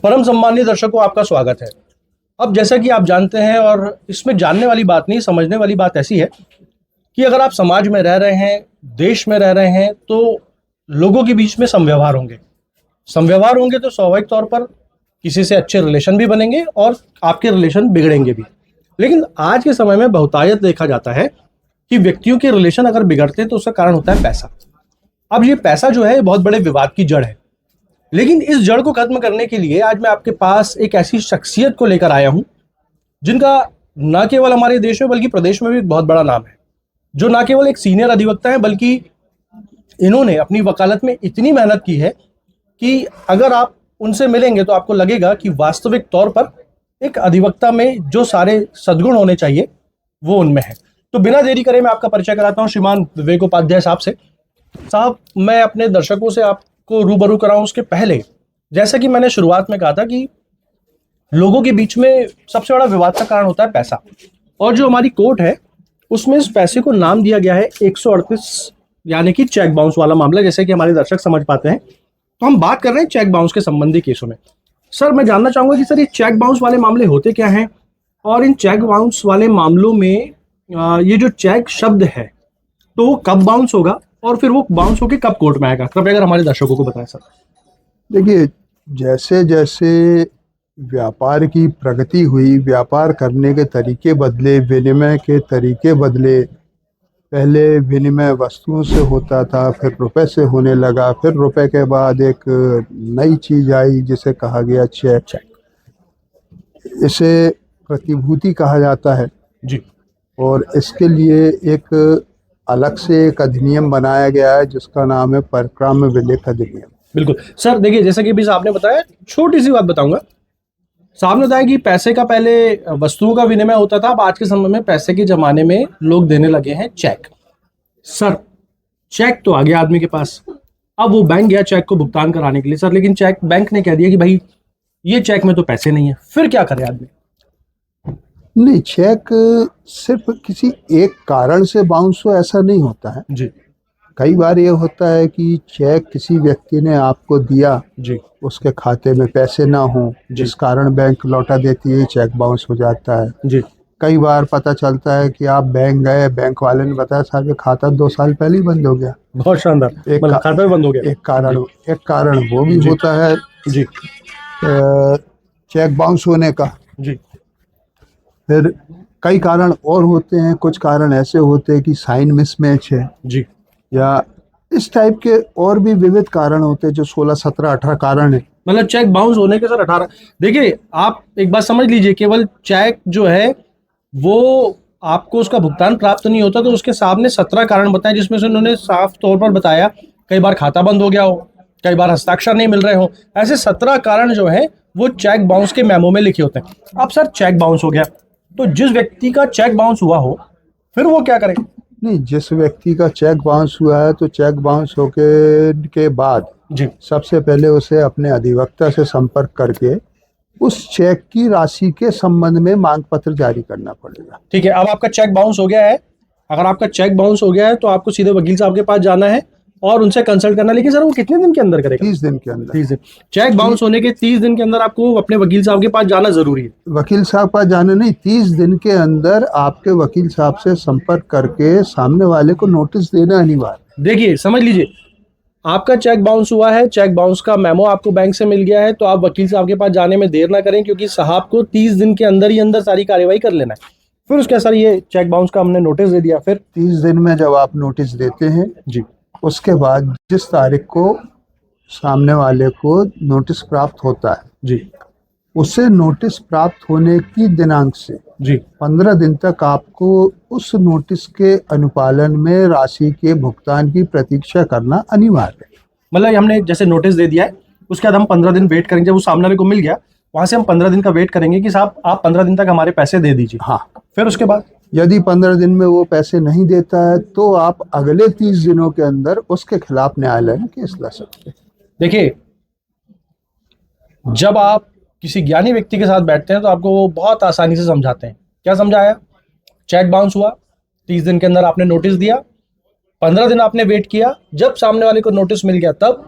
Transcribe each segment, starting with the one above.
परम सम्मानीय दर्शकों, आपका स्वागत है। अब जैसा कि आप जानते हैं, और इसमें जानने वाली बात नहीं, समझने वाली बात ऐसी है कि अगर आप समाज में रह रहे हैं, देश में रह रहे हैं, तो लोगों के बीच में समव्यवहार होंगे। समव्यवहार होंगे तो स्वाभाविक तौर पर किसी से अच्छे रिलेशन भी बनेंगे और आपके रिलेशन बिगड़ेंगे भी। लेकिन आज के समय में बहुतायत देखा जाता है कि व्यक्तियों के रिलेशन अगर बिगड़ते हैं तो उसका कारण होता है पैसा। अब ये पैसा जो है बहुत बड़े विवाद की जड़ है। लेकिन इस जड़ को खत्म करने के लिए आज मैं आपके पास एक ऐसी शख्सियत को लेकर आया हूं जिनका न केवल हमारे देश में बल्कि प्रदेश में भी एक बहुत बड़ा नाम है, जो न केवल एक सीनियर अधिवक्ता है बल्कि इन्होंने अपनी वकालत में इतनी मेहनत की है कि अगर आप उनसे मिलेंगे तो आपको लगेगा कि वास्तविक तौर पर एक अधिवक्ता में जो सारे सद्गुण होने चाहिए वो उनमें है। तो बिना देरी करे मैं आपका परिचय कराता हूं श्रीमान विवेक उपाध्याय साहब से। साहब, मैं अपने दर्शकों से आपको रूबरू कराऊं उसके पहले, जैसा कि मैंने शुरुआत में कहा था कि लोगों के बीच में सबसे बड़ा विवाद का कारण होता है पैसा, और जो हमारी कोर्ट है उसमें इस पैसे को नाम दिया गया है 138, यानी कि चेक बाउंस वाला मामला, जैसे कि हमारे दर्शक समझ पाते हैं। तो हम बात कर रहे हैं चेक बाउंस के संबंधी केसों में। सर, मैं जानना चाहूंगा कि सर ये चेक बाउंस वाले मामले होते क्या हैं, और इन चेक बाउंस वाले मामलों में ये जो चेक शब्द है तो वो कब बाउंस होगा और फिर वो बाउंस होकर कब कोर्ट में आएगा? कृपया अगर हमारे दर्शकों को बताएं सर। देखिए, जैसे जैसे व्यापार की प्रगति हुई, व्यापार करने के तरीके बदले, विनिमय के तरीके बदले। पहले विनिमय वस्तुओं से होता था, फिर रुपए से होने लगा, फिर रुपए के बाद एक नई चीज आई जिसे कहा गया चेक। इसे प्रतिभूति कहा जाता है जी। और इसके लिए एक अलग से एक अधिनियम बनाया गया है जिसका नाम है परक्राम्य विलेख अधिनियम। बिल्कुल सर, देखिए जैसा कि भी साहब ने बताया, छोटी सी बात बताऊंगा। साहब ने बताया कि पैसे का पहले वस्तुओं का विनिमय होता था, अब आज के समय में पैसे के जमाने में लोग देने लगे हैं चेक। सर, चेक तो आ गया आदमी के पास, अब वो बैंक गया चेक को भुगतान कराने के लिए सर, लेकिन चेक बैंक ने कह दिया कि भाई ये चेक में तो पैसे नहीं है। फिर क्या करे आदमी? नहीं, चेक सिर्फ किसी एक कारण से बाउंस हो ऐसा नहीं होता है जी। कई बार ये होता है कि चेक किसी व्यक्ति ने आपको दिया जी। उसके खाते में पैसे ना हो, जिस कारण बैंक लौटा देती है, चेक बाउंस हो जाता है। जी। कई बार पता चलता है कि आप बैंक गए, बैंक वाले ने बताया साहब ये खाता 2 साल पहले ही बंद हो गया। बहुत शानदार, मतलब खाता भी बंद हो गया। एक कारण वो भी होता है जी। चेक बाउंस होने का। जी। फिर कई कारण और होते हैं, कुछ कारण ऐसे होते हैं कि साइन मिसमैच है जी। या इस टाइप के और भी विविध कारण होते हैं, जो 16, 17, 18 कारण है। मतलब चेक बाउंस होने के सर 18। देखिए, आप एक बात समझ लीजिए, केवल चेक जो है वो आपको उसका भुगतान प्राप्त नहीं होता, तो उसके सामने 17 कारण बताए, जिसमें से उन्होंने साफ तौर पर बताया कई बार खाता बंद हो गया हो, कई बार हस्ताक्षर नहीं मिल रहे हो। ऐसे 17 कारण जो है वो चेक बाउंस के मेमो में लिखे होते हैं। अब सर चेक बाउंस हो गया, तो जिस व्यक्ति का चेक बाउंस हुआ हो फिर वो क्या करे? नहीं, जिस व्यक्ति का चेक बाउंस हुआ है तो चेक बाउंस होके के बाद जी, सबसे पहले उसे अपने अधिवक्ता से संपर्क करके उस चेक की राशि के संबंध में मांग पत्र जारी करना पड़ेगा। ठीक है। अब आपका चेक बाउंस हो गया है, अगर आपका चेक बाउंस हो गया है तो आपको सीधे वकील साहब के पास जाना है और उनसे कंसल्ट करना। लेकिन सर वो कितने दिन के अंदर करेगा? 30 दिन के अंदर। 30 दिन। चेक बाउंस होने के 30 दिन के अंदर आपको अपने वकील साहब के पास जाना जरूरी है। वकील साहब पास जाना नहीं, 30 दिन के अंदर आपके वकील साहब से संपर्क करके सामने वाले को नोटिस देना अनिवार्य। देखिए, समझ लीजिए, आपका चेक बाउंस हुआ है, चेक बाउंस का मेमो आपको बैंक से मिल गया है, तो आप वकील साहब के पास जाने में देर ना करें, क्योंकि साहब को 30 दिन के अंदर ही अंदर सारी कार्यवाही कर लेना है। फिर उसके सर ये चेक बाउंस का हमने नोटिस दे दिया, फिर 30 दिन में जब आप नोटिस देते हैं जी, उसके बाद जिस तारीख को सामने वाले को नोटिस प्राप्त होता है जी, उसे नोटिस प्राप्त होने की दिनांक से जी, 15 दिन तक आपको उस नोटिस के अनुपालन में राशि के भुगतान की प्रतीक्षा करना अनिवार्य है। मतलब हमने जैसे नोटिस दे दिया है, उसके बाद हम 15 दिन वेट करेंगे। जब वो सामने वाले को मिल गया, वहां से हम 15 दिन का वेट करेंगे कि साहब आप 15 दिन तक हमारे पैसे दे दीजिए। हाँ, फिर उसके बाद यदि 15 दिन में वो पैसे नहीं देता है तो आप अगले 30 दिनों के अंदर उसके खिलाफ न्यायालय में केस ला सकते हैं। देखिए, जब आप किसी ज्ञानी व्यक्ति के साथ बैठते हैं तो आपको वो बहुत आसानी से समझाते हैं। क्या समझाया? चेक बाउंस हुआ, 30 दिन के अंदर आपने नोटिस दिया, 15 दिन आपने वेट किया, जब सामने वाले को नोटिस मिल गया तब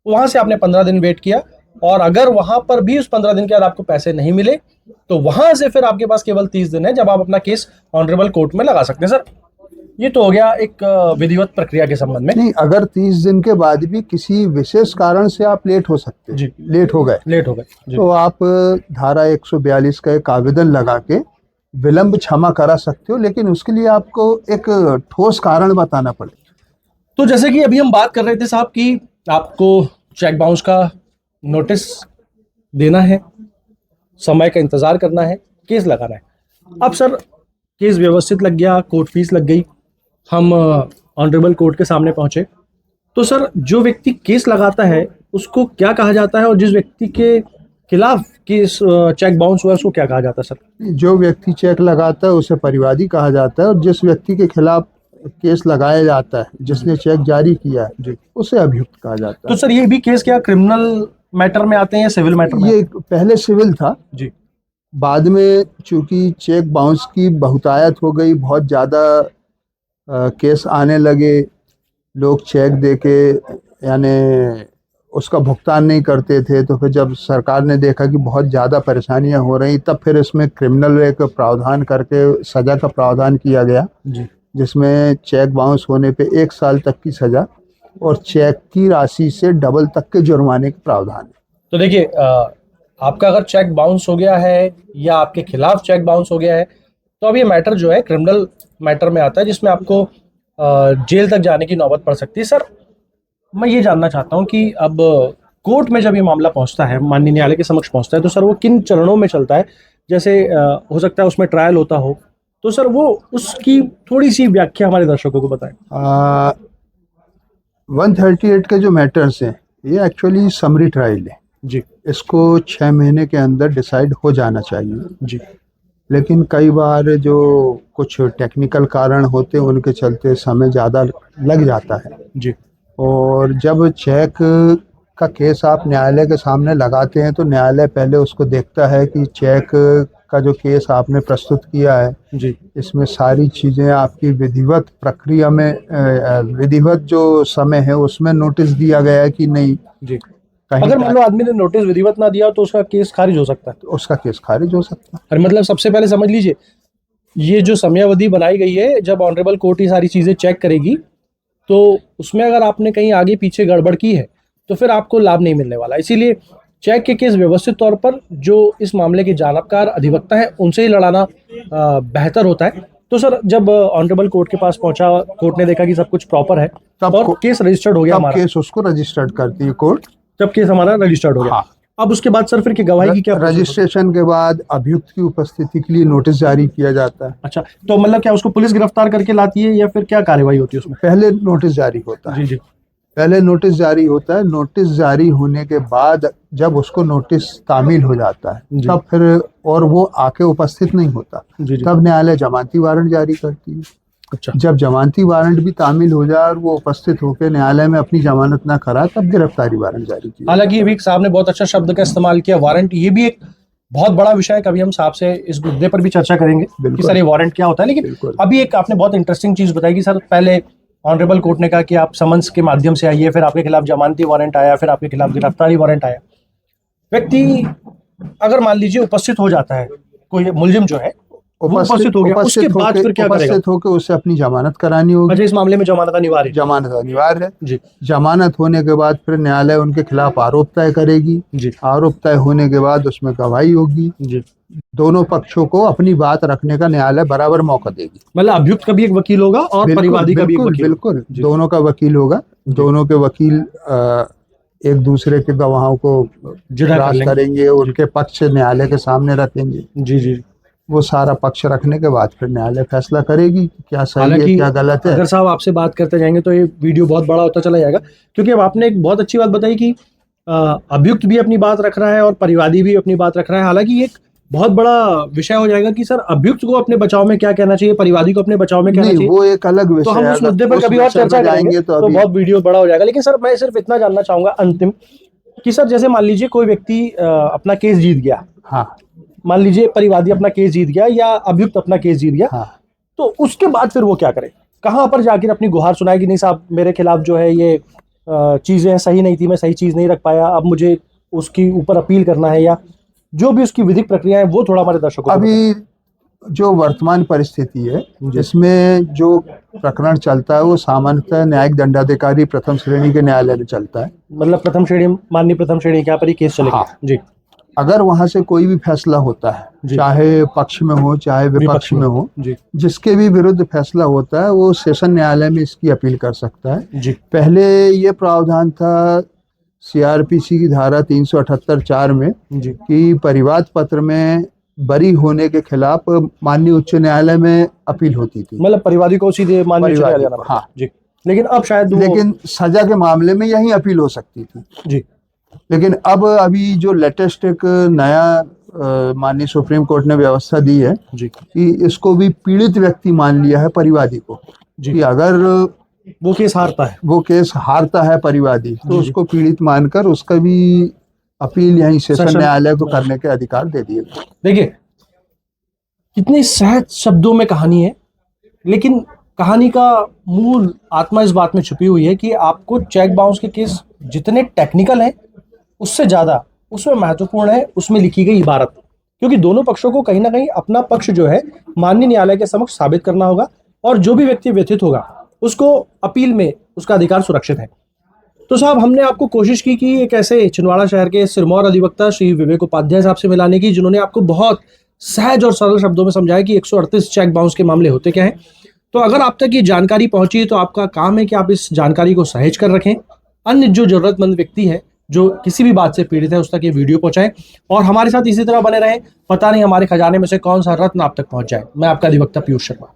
वहां से आपने 15 दिन वेट किया, और अगर वहां पर भी उस 15 दिन के बाद आपको पैसे नहीं मिले तो वहां से फिर आपके पास केवल 30 दिन है जब आप अपना केस ऑनरेबल कोर्ट में लगा सकते हैं। सर ये तो हो गया एक विधिवत प्रक्रिया के संबंध में। नहीं, अगर 30 दिन के बाद भी किसी विशेष कारण से आप लेट हो सकते जी। हैं, लेट हो गए जी। तो आप धारा 142 का एक आवेदन लगा के विलंब क्षमा करा सकते हो, लेकिन उसके लिए आपको एक ठोस कारण बताना पड़ेगा। तो जैसे कि अभी हम बात कर रहे थे साहब कि आपको चेक बाउंस का नोटिस देना है, समय का इंतजार करना है, केस लगाना है। अब सर केस व्यवस्थित लग गया, कोर्ट फीस लग गई, हम ऑनरेबल कोर्ट के सामने पहुंचे, तो सर जो व्यक्ति केस लगाता है उसको क्या कहा जाता है और जिस व्यक्ति के खिलाफ केस चेक बाउंस हुआ उसको क्या कहा जाता है सर? जो व्यक्ति चेक लगाता है उसे परिवादी कहा जाता है, और जिस व्यक्ति के खिलाफ केस लगाया जाता है, जिसने चेक जारी किया है, जी। उसे अभियुक्त कहा जाता तो है। सर ये भी केस क्या क्रिमिनल मैटर में आते हैं या सिविल मैटर में? ये पहले सिविल था, जी। बाद में चूंकि चेक बाउंस की बहुतायत हो गई, बहुत ज़्यादा केस आने लगे, लोग चेक देके यानी उसका भुगतान नहीं करते थे, तो फिर जब सरकार ने देखा कि बहुत ज़्यादा परेशानियां हो रही, तब फिर इसमें क्रिमिनल एक प्रावधान करके सज़ा का प्रावधान किया गया, जी। जिसमें चेक बाउंस होने पे 1 साल तक की सज़ा और चेक की राशि से डबल तक के जुर्माने का प्रावधान है। तो देखिए आपका अगर चेक बाउंस हो गया है या आपके खिलाफ चेक बाउंस हो गया है तो अब ये मैटर जो है क्रिमिनल मैटर में आता है, जिसमें आपको जेल तक जाने की नौबत पड़ सकती है। सर मैं ये जानना चाहता हूँ कि अब कोर्ट में जब ये मामला पहुंचता है, माननीय न्यायालय के समक्ष पहुंचता है, तो सर वो किन चरणों में चलता है? जैसे हो सकता है उसमें ट्रायल होता हो, तो सर वो उसकी थोड़ी सी व्याख्या हमारे दर्शकों को बताएं। 138 के जो मैटर्स हैं ये एक्चुअली समरी ट्रायल है जी। इसको 6 महीने के अंदर डिसाइड हो जाना चाहिए जी। लेकिन कई बार जो कुछ टेक्निकल कारण होते हैं उनके चलते समय ज़्यादा लग जाता है जी। और जब चेक का केस आप न्यायालय के सामने लगाते हैं तो न्यायालय पहले उसको देखता है कि चेक का जो केस आपने प्रस्तुत किया है जी। इसमें सारी चीज़ें आपकी विधिवत प्रक्रिया में विधिवत जो समय है उसमें नोटिस दिया गया है कि नहीं। जी। अगर मान लो आदमी ने नोटिस विधिवत ना दिया तो उसका केस खारिज हो सकता है? तो उसका केस खारिज हो सकता है। और मतलब सबसे पहले समझ लीजिए ये जो समयावधि बनाई गई है, जब ऑनरेबल कोर्ट ये सारी चीज़ें चेक करेगी तो उसमें अगर आपने कहीं आगे पीछे गड़बड़ की है तो फिर आपको लाभ नहीं मिलने वाला। इसीलिए चेक के केस व्यवस्थित तौर पर जो इस मामले के जानकार अधिवक्ता हैं उनसे ही लड़ाना बेहतर होता है। तो सर जब ऑनरेबल कोर्ट के पास पहुंचा, कोर्ट ने देखा कि सब कुछ प्रॉपर है और केस रजिस्टर्ड हो गया हमारा, केस उसको रजिस्टर्ड करती है कोर्ट। जब केस हमारा रजिस्टर्ड हो गया, हाँ। अब उसके बाद सर फिर की गवाही की क्या? रजिस्ट्रेशन के बाद अभियुक्त की उपस्थिति के लिए नोटिस जारी किया जाता है। अच्छा, तो मतलब क्या उसको पुलिस गिरफ्तार करके लाती है या फिर क्या कार्यवाही होती है उसमें? पहले नोटिस जारी होता है। जी। पहले नोटिस जारी होता है, नोटिस जारी होने के बाद जब उसको नोटिस तामील हो जाता है तब फिर और वो आके उपस्थित नहीं होता तब न्यायालय जमानती वारंट जारी करती है। अच्छा। जब जमानती वारंट भी तामील हो जाए और वो उपस्थित होकर न्यायालय में अपनी जमानत ना करा तब गिरफ्तारी वारंट जारी की। हालांकि अभी साहब ने बहुत अच्छा शब्द का इस्तेमाल किया, वारंट। ये भी एक बहुत बड़ा विषय है, कभी हम साहब से इस मुद्दे पर भी चर्चा करेंगे कि सर ये वारंट क्या होता है। लेकिन अभी एक आपने बहुत इंटरेस्टिंग चीज बताई कि सर पहले ऑनरेबल कोर्ट ने कहा कि आप समन्स के माध्यम से आइए, फिर आपके खिलाफ जमानती वारंट आया, फिर आपके खिलाफ गिरफ्तारी वारंट आया। व्यक्ति अगर मान लीजिए उपस्थित हो जाता है, कोई मुलजिम जो है उपस्थित हो गया, उसके बाद फिर क्या करेगा? उपस्थित होकर उसे अपनी जमानत करानी होगी। अच्छा, इस मामले में जमानत अनिवार्य है? जमानत अनिवार्य है जी। जमानत होने के बाद फिर न्यायालय उनके खिलाफ आरोप तय करेगी जी। आरोप तय होने के बाद उसमें गवाही होगी जी। दोनों पक्षों को अपनी बात रखने का न्यायालय बराबर मौका देगी। मतलब अभियुक्त का भी एक वकील होगा और परिवादी का भी एक वकील? बिल्कुल, दोनों का वकील होगा। दोनों के वकील एक दूसरे के गवाहों को जांच करेंगे, उनके पक्ष न्यायालय के सामने रखेंगे। जी। वो सारा पक्ष रखने के बाद फिर न्यायालय फैसला करेगी क्या सही है क्या गलत है। अगर साहब आपसे बात करते जाएंगे तो ये वीडियो बहुत बड़ा होता चला जाएगा, क्योंकि अब आपने एक बहुत अच्छी बात बताई कि अभियुक्त भी अपनी बात रख रहा है और परिवादी भी अपनी बात रख रहा है। हालांकि ये एक बहुत बड़ा विषय हो जाएगा कि सर अभियुक्त को अपने बचाव में क्या कहना चाहिए, परिवादी को अपने बचाव में क्या कहना चाहिए, वो एक अलग विषय है। तो हम उस मुद्दे पर कभी और चर्चा करेंगे तो बहुत वीडियो बड़ा हो जाएगा। लेकिन सर मैं सिर्फ इतना जानना चाहूंगा अंतिम कि सर जैसे मान लीजिए कोई व्यक्ति अपना केस जीत गया, हाँ, मान लीजिए परिवादी अपना केस जीत गया या अभियुक्त अपना केस जीत गया, हाँ, तो उसके बाद फिर वो क्या करे? कहाँ पर जाकर अपनी गुहार सुनाएगी, नहीं साहब मेरे खिलाफ जो है ये चीजें सही नहीं थी, मैं सही चीज नहीं रख पाया, अब मुझे उसकी ऊपर अपील करना है, या जो भी उसकी विधिक प्रक्रिया है वो थोड़ा हमारे दर्शकों को अभी जो वर्तमान परिस्थिति है, इसमें जो प्रकरण चलता है वो सामान्यतः न्यायिक दंडाधिकारी प्रथम श्रेणी के न्यायालय में चलता है। मतलब प्रथम श्रेणी, माननीय प्रथम श्रेणी के यहाँ पर ही केस चलेगा। हाँ। जी। अगर वहां से कोई भी फैसला होता है, चाहे पक्ष में हो चाहे विपक्ष में हो, जिसके भी विरुद्ध फैसला होता है वो सेशन न्यायालय में इसकी अपील कर सकता है। जी। पहले ये प्रावधान था सीआरपीसी की धारा 378(4) में कि परिवाद पत्र में बरी होने के खिलाफ माननीय उच्च न्यायालय में अपील होती थी। मतलब परिवादी को सीधे माननीय उच्च न्यायालय जाना। हाँ जी। लेकिन अब शायद लेकिन सजा के मामले में यही अपील हो सकती थी। जी। लेकिन अब अभी जो लेटेस्ट एक नया माननीय सुप्रीम कोर्ट ने व्यवस्था दी है कि इसको भी पीड़ित व्यक्ति मान लिया है परिवादी को, कि अगर वो केस हारता है परिवादी, तो उसको पीड़ित मानकर उसका भी अपील यहीं सेशन न्यायालय को करने के अधिकार दे दिए। देखिए कितनी सहज शब्दों में कहानी है, लेकिन कहानी का मूल आत्मा इस बात में छुपी हुई है कि आपको चेक बाउंस के केस जितने टेक्निकल हैं उससे ज्यादा उसमें महत्वपूर्ण है उसमें लिखी गई इबारत, क्योंकि दोनों पक्षों को कहीं ना कहीं अपना पक्ष जो है माननीय न्यायालय के समक्ष साबित करना होगा, और जो भी व्यक्ति व्यथित होगा उसको अपील में उसका अधिकार सुरक्षित है। तो साहब, हमने आपको कोशिश की कि एक ऐसे छिंदवाड़ा शहर के सिरमौर अधिवक्ता श्री विवेक उपाध्याय साहब से मिलाने की, जिन्होंने आपको बहुत सहज और सरल शब्दों में समझाया कि 138 चेक बाउंस के मामले होते क्या हैं। तो अगर आप तक ये जानकारी पहुंची तो आपका काम है कि आप इस जानकारी को सहेज कर रखें, अन्य जो जरूरतमंद व्यक्ति है जो किसी भी बात से पीड़ित है उस तक ये वीडियो पहुंचाएं, और हमारे साथ इसी तरह बने रहें। पता नहीं हमारे खजाने में से कौन सा रत्न आप तक पहुंच जाए। मैं आपका अधिवक्ता पीयूष शर्मा।